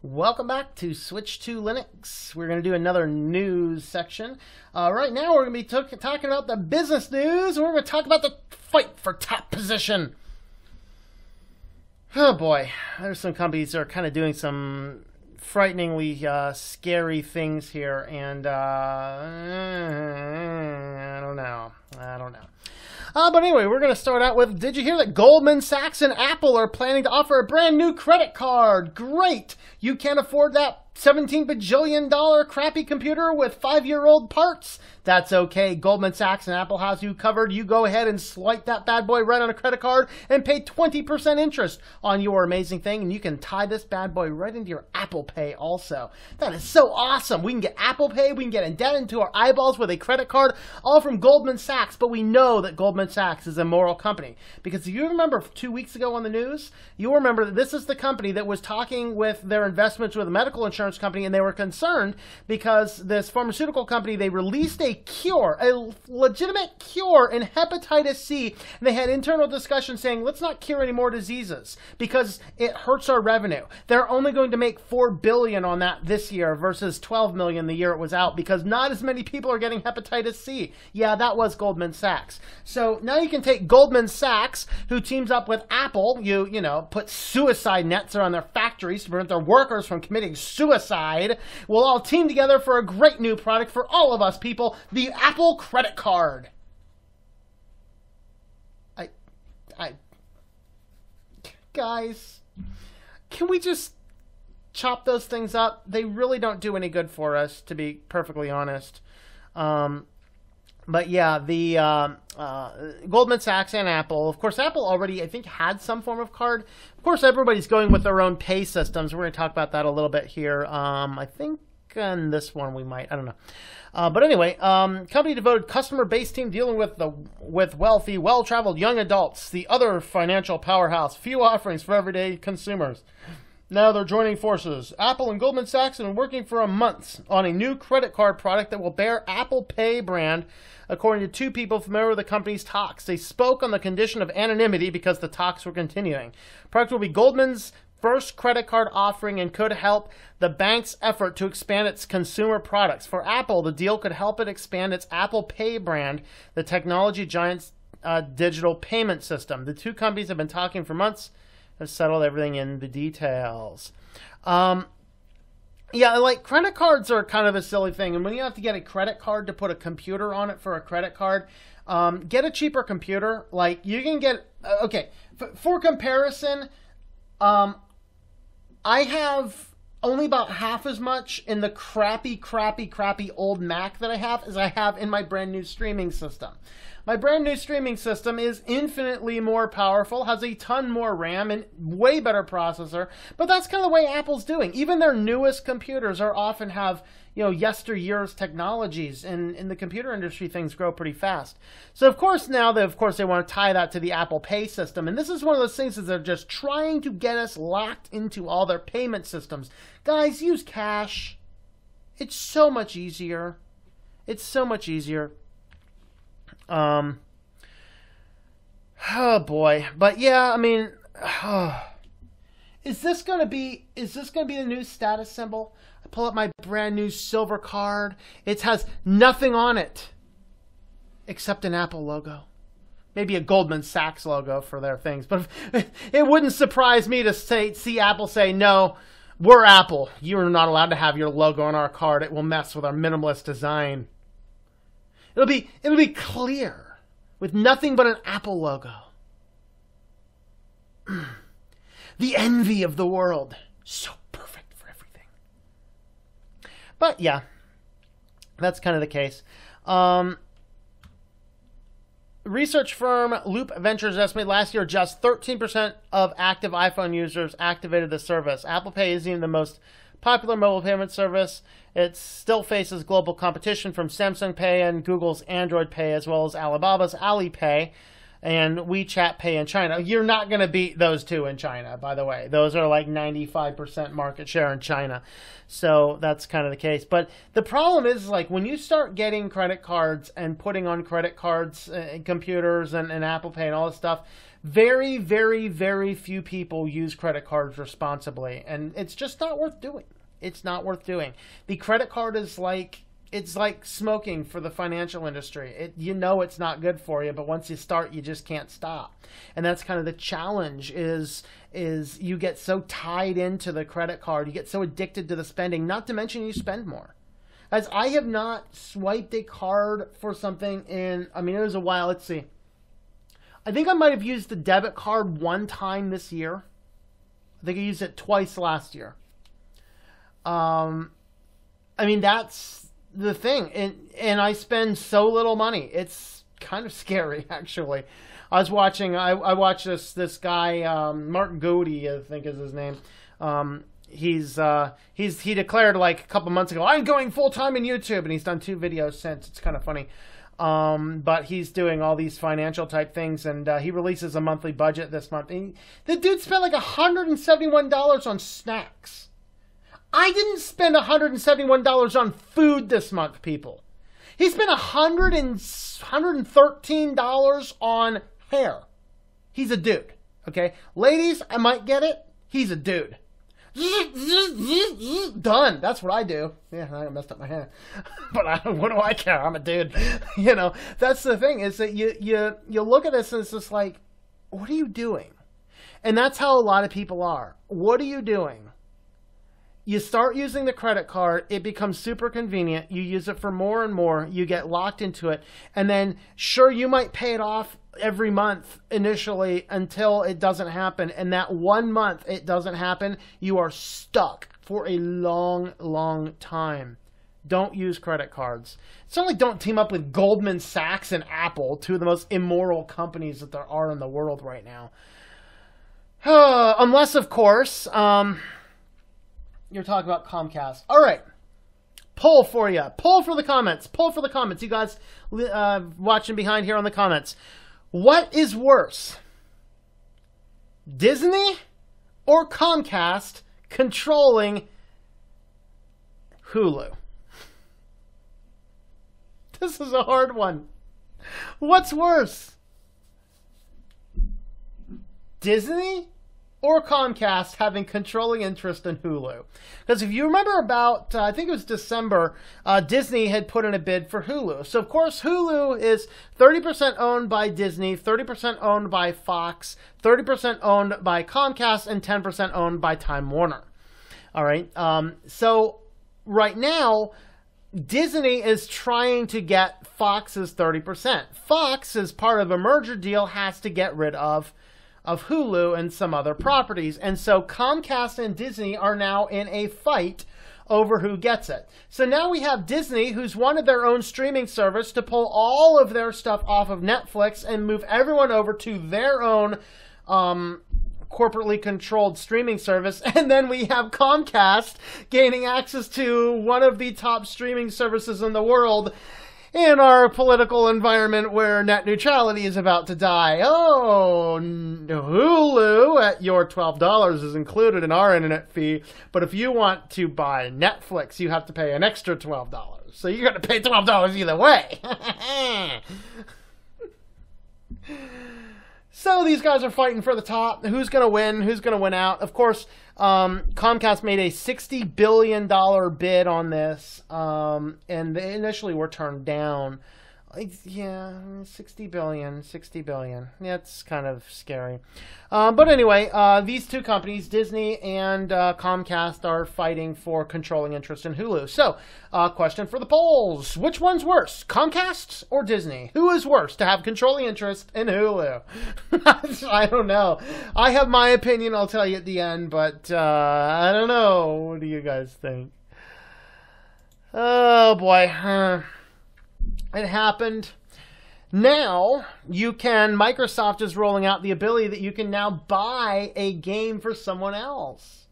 Welcome back to Switch to Linux. We're going to do another news section. Right now we're going to be talking about the business news, and we're going to talk about the fight for top position. Oh boy, there's some companies that are kind of doing some frighteningly scary things here, and I don't know. But anyway, we're going to start out with, did you hear that Goldman Sachs and Apple are planning to offer a brand new credit card? Great! You can't afford that $17 bajillion crappy computer with 5-year-old parts? That's okay. Goldman Sachs and Apple has you covered. You go ahead and swipe that bad boy right on a credit card and pay 20% interest on your amazing thing, and you can tie this bad boy right into your Apple Pay also. That is so awesome. We can get Apple Pay, we can get indebted into our eyeballs with a credit card, all from Goldman Sachs, but we know that Goldman Sachs is a moral company. Because if you remember 2 weeks ago on the news, you'll remember that this is the company that was talking with their investments with a medical insurance company, and they were concerned because this pharmaceutical company, they released a cure, a legitimate cure in hepatitis C, and they had internal discussions saying, let's not cure any more diseases because it hurts our revenue. They're only going to make $4 billion on that this year versus $12 million the year it was out because not as many people are getting hepatitis C. Yeah, that was Goldman Sachs. So now you can take Goldman Sachs, who teams up with Apple, you know, put suicide nets around their factories to prevent their workers from committing suicide. We'll all team together for a great new product for all of us people, the Apple credit card. Guys, can we just chop those things up? They really don't do any good for us, to be perfectly honest. But yeah, the Goldman Sachs and Apple, of course, Apple already, I think, had some form of card. Of course, everybody's going with their own pay systems. We're going to talk about that a little bit here. I think on this one we might, I don't know. But anyway, company devoted customer-based team dealing with wealthy, well-traveled young adults, the other financial powerhouse, few offerings for everyday consumers. Now they're joining forces. Apple and Goldman Sachs have been working for a month on a new credit card product that will bear Apple Pay brand, according to two people familiar with the company's talks. They spoke on the condition of anonymity because the talks were continuing. The product will be Goldman's first credit card offering and could help the bank's effort to expand its consumer products. For Apple, the deal could help it expand its Apple Pay brand, the technology giant's digital payment system. The two companies have been talking for months, have settled everything in the details. Yeah, like credit cards are kind of a silly thing. And when you have to get a credit card to put a computer on it for a credit card, get a cheaper computer. Like you can get, okay, for comparison, I have only about half as much in the crappy old Mac that I have as I have in my brand new streaming system. My brand new streaming system is infinitely more powerful, has a ton more RAM, and way better processor, but that's kind of the way Apple's doing. Even their newest computers are often have, you know, yesteryear's technologies, and in the computer industry, things grow pretty fast. So, of course, now they want to tie that to the Apple Pay system, and this is one of those things that they're just trying to get us locked into all their payment systems. Guys, use cash. It's so much easier. It's so much easier. Oh boy. But yeah, I mean, is this gonna be the new status symbol? I pull up my brand new silver card. It has nothing on it except an Apple logo. Maybe a Goldman Sachs logo for their things. But it wouldn't surprise me to see Apple say, no, we're Apple. You're not allowed to have your logo on our card. It will mess with our minimalist design. It'll be clear with nothing but an Apple logo. The envy of the world. So perfect for everything. But yeah, that's kind of the case. Research firm Loop Ventures estimated last year just 13% of active iPhone users activated the service. Apple Pay isn't even the most popular mobile payment service. It still faces global competition from Samsung Pay and Google's Android Pay, as well as Alibaba's Alipay. and WeChat Pay in China. You're not going to beat those two in China, by the way. Those are like 95% market share in China. So that's kind of the case. But the problem is, like, when you start getting credit cards and putting on credit cards and computers and Apple Pay and all this stuff, very, very, very few people use credit cards responsibly. And it's just not worth doing. It's not worth doing. The credit card is like... It's like smoking for the financial industry. You know it's not good for you, but once you start, you just can't stop. And that's kind of the challenge is you get so tied into the credit card, you get so addicted to the spending, not to mention you spend more. As I have not swiped a card for something in, I mean, it was a while. Let's see. I think I might have used the debit card one time this year. I think I used it twice last year. I mean, that's the thing, and I spend so little money. It's kind of scary, actually. I watched this guy, Mark Godey, I think is his name. He declared like a couple months ago, I'm going full time in YouTube, and he's done 2 videos since. It's kind of funny. But he's doing all these financial type things, and he releases a monthly budget this month. And the dude spent like $171 on snacks. I didn't spend $171 on food this month, people. He spent $113 on hair. He's a dude, okay? Ladies, I might get it. He's a dude. Done. That's what I do. Yeah, I messed up my hair. But what do I care? I'm a dude. You know, that's the thing, is that you look at this and it's just like, what are you doing? And that's how a lot of people are. What are you doing? You start using the credit card, it becomes super convenient, you use it for more and more, you get locked into it, and then, sure, you might pay it off every month initially until it doesn't happen, and that 1 month it doesn't happen, you are stuck for a long, long time. Don't use credit cards. Certainly don't team up with Goldman Sachs and Apple, 2 of the most immoral companies that there are in the world right now. Unless, of course... You're talking about Comcast. All right. Poll for you. Poll for the comments. Poll for the comments. You guys watching behind here on the comments. What is worse? Disney or Comcast controlling Hulu? This is a hard one. What's worse? Disney or Comcast having controlling interest in Hulu? Because if you remember about, I think it was December, Disney had put in a bid for Hulu. So, of course, Hulu is 30% owned by Disney, 30% owned by Fox, 30% owned by Comcast, and 10% owned by Time Warner. All right. So, right now, Disney is trying to get Fox's 30%. Fox, as part of a merger deal, has to get rid of Hulu and some other properties. And so Comcast and Disney are now in a fight over who gets it. So now we have Disney, who's wanted their own streaming service, to pull all of their stuff off of Netflix and move everyone over to their own corporately controlled streaming service. And then we have Comcast gaining access to one of the top streaming services in the world in our political environment where net neutrality is about to die. Oh, Hulu at your $12 is included in our internet fee, but if you want to buy Netflix, you have to pay an extra $12. So you're going to pay $12 either way. So these guys are fighting for the top. Who's going to win? Who's going to win out? Of course, Comcast made a $60 billion bid on this, and they initially were turned down. Yeah, 60 billion. Yeah, it's kind of scary. But anyway, these two companies, Disney and Comcast, are fighting for controlling interest in Hulu. So, question for the polls. Which one's worse, Comcast or Disney? Who is worse to have controlling interest in Hulu? I don't know. I have my opinion, I'll tell you at the end, but I don't know. What do you guys think? Oh, boy. It happened. Now, Microsoft is rolling out the ability that you can now buy a game for someone else.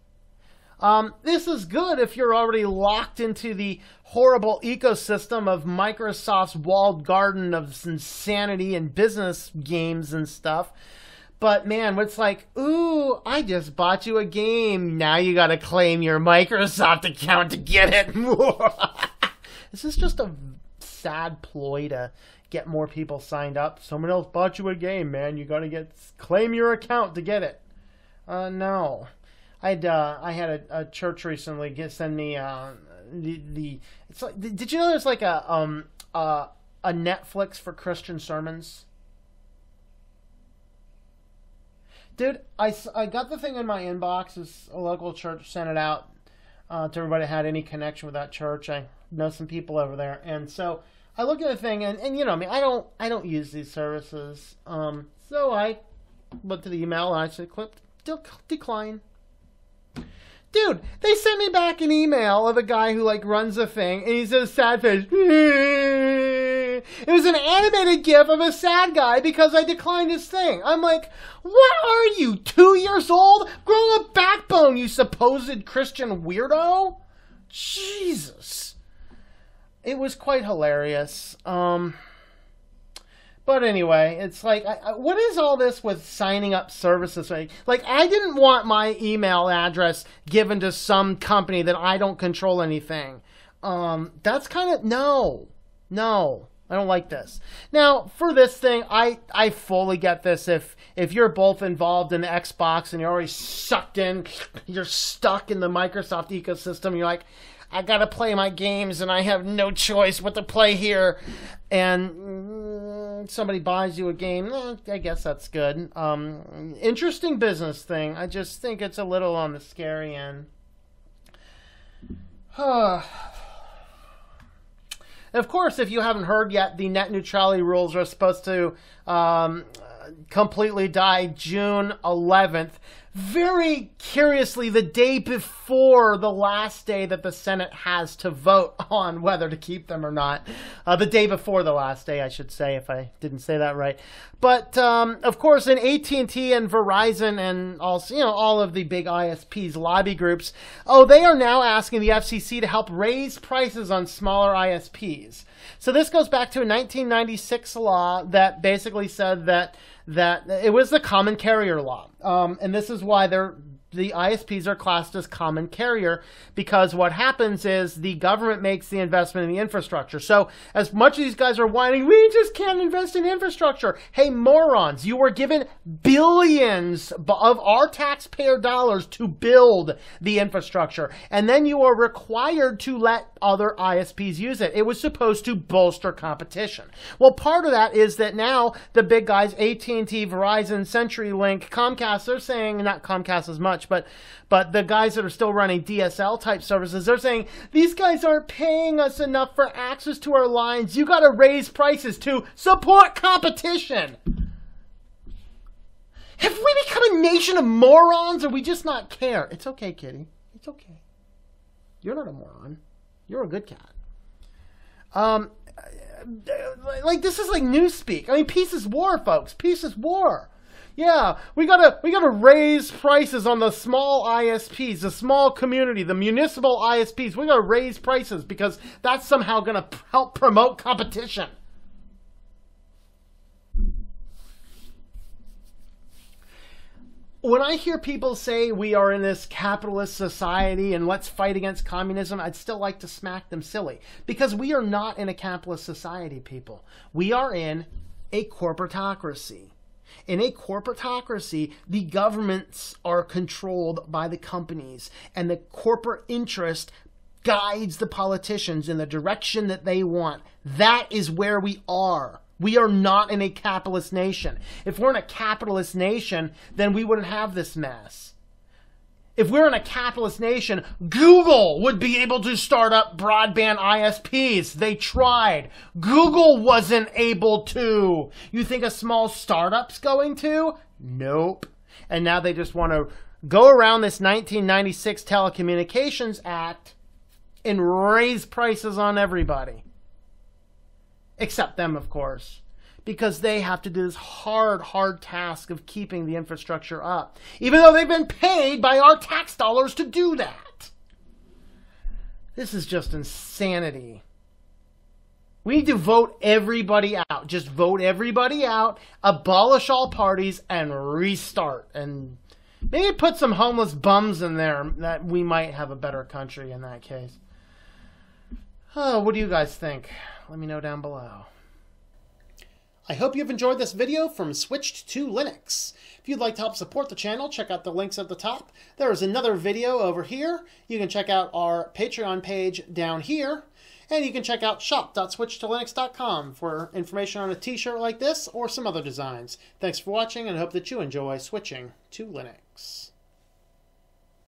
This is good if you're already locked into the horrible ecosystem of Microsoft's walled garden of insanity and business games and stuff. But man, it's like, ooh, I just bought you a game. Now you gotta claim your Microsoft account to get it. This is just a sad ploy to get more people signed up. Someone else bought you a game, man. You gotta claim your account to get it. No. I had a church recently send me it's like, did you know there's like a Netflix for Christian sermons? Dude, I got the thing in my inbox. A local church sent it out to everybody that had any connection with that church. I know some people over there, and so I looked at the thing, and you know me, I don't use these services. So I looked at the email and I said, "Click decline." Dude, they sent me back an email of a guy who like runs a thing, and he says sad face. It was an animated gif of a sad guy because I declined his thing. I'm like, what are you, 2 years old? Grow a backbone, you supposed Christian weirdo. Jesus. It was quite hilarious. But anyway, it's like, what is all this with signing up services? Like, I didn't want my email address given to some company that I don't control anything. That's kind of, no, I don't like this. Now, for this thing, I fully get this. If you're both involved in the Xbox and you're already sucked in, you're stuck in the Microsoft ecosystem, you're like, I gotta play my games and I have no choice what to play here. And somebody buys you a game, I guess that's good. Interesting business thing. I just think it's a little on the scary end. Of course, if you haven't heard yet, the net neutrality rules are supposed to completely die June 11th. Very curiously, the day before the last day that the Senate has to vote on whether to keep them or not. The day before the last day, I should say, if I didn't say that right. But, of course, in AT&T and Verizon and also, you know, all of the big ISPs, lobby groups, they are now asking the FCC to help raise prices on smaller ISPs. So this goes back to a 1996 law that basically said that it was the common carrier law. And this is why the ISPs are classed as common carrier, because what happens is the government makes the investment in the infrastructure. So as much as these guys are whining, we just can't invest in infrastructure. Hey, morons, you were given billions of our taxpayer dollars to build the infrastructure. And then you are required to let other ISPs use it. It was supposed to bolster competition. Well, part of that is that now the big guys, AT&T, Verizon, CenturyLink, Comcast, they're saying, not Comcast as much, but the guys that are still running DSL type services, they're saying, these guys aren't paying us enough for access to our lines. You got to raise prices to support competition. Have we become a nation of morons, or we just not care? It's okay, kitty. It's okay. You're not a moron. You're a good cat. Like, this is like newspeak. I mean, peace is war, folks. Peace is war. Yeah, we gotta raise prices on the small ISPs, the small community, the municipal ISPs. We gotta raise prices because that's somehow gonna help promote competition. When I hear people say we are in this capitalist society and let's fight against communism, I'd still like to smack them silly. Because we are not in a capitalist society, people. We are in a corporatocracy. In a corporatocracy, the governments are controlled by the companies, and the corporate interest guides the politicians in the direction that they want. That is where we are. We are not in a capitalist nation. If we're in a capitalist nation, then we wouldn't have this mess. If we're in a capitalist nation, Google would be able to start up broadband ISPs. They tried. Google wasn't able to. You think a small startup's going to? Nope. And now they just want to go around this 1996 Telecommunications Act and raise prices on everybody. Except them, of course. Because they have to do this hard task of keeping the infrastructure up. Even though they've been paid by our tax dollars to do that. This is just insanity. We need to vote everybody out. Just vote everybody out, abolish all parties, and restart. And maybe put some homeless bums in there. That we might have a better country in that case. Oh, what do you guys think? Let me know down below. I hope you've enjoyed this video from Switched to Linux. If you'd like to help support the channel, check out the links at the top. There is another video over here. You can check out our Patreon page down here. And you can check out shop.switchtolinux.com for information on a t-shirt like this or some other designs. Thanks for watching and I hope that you enjoy switching to Linux.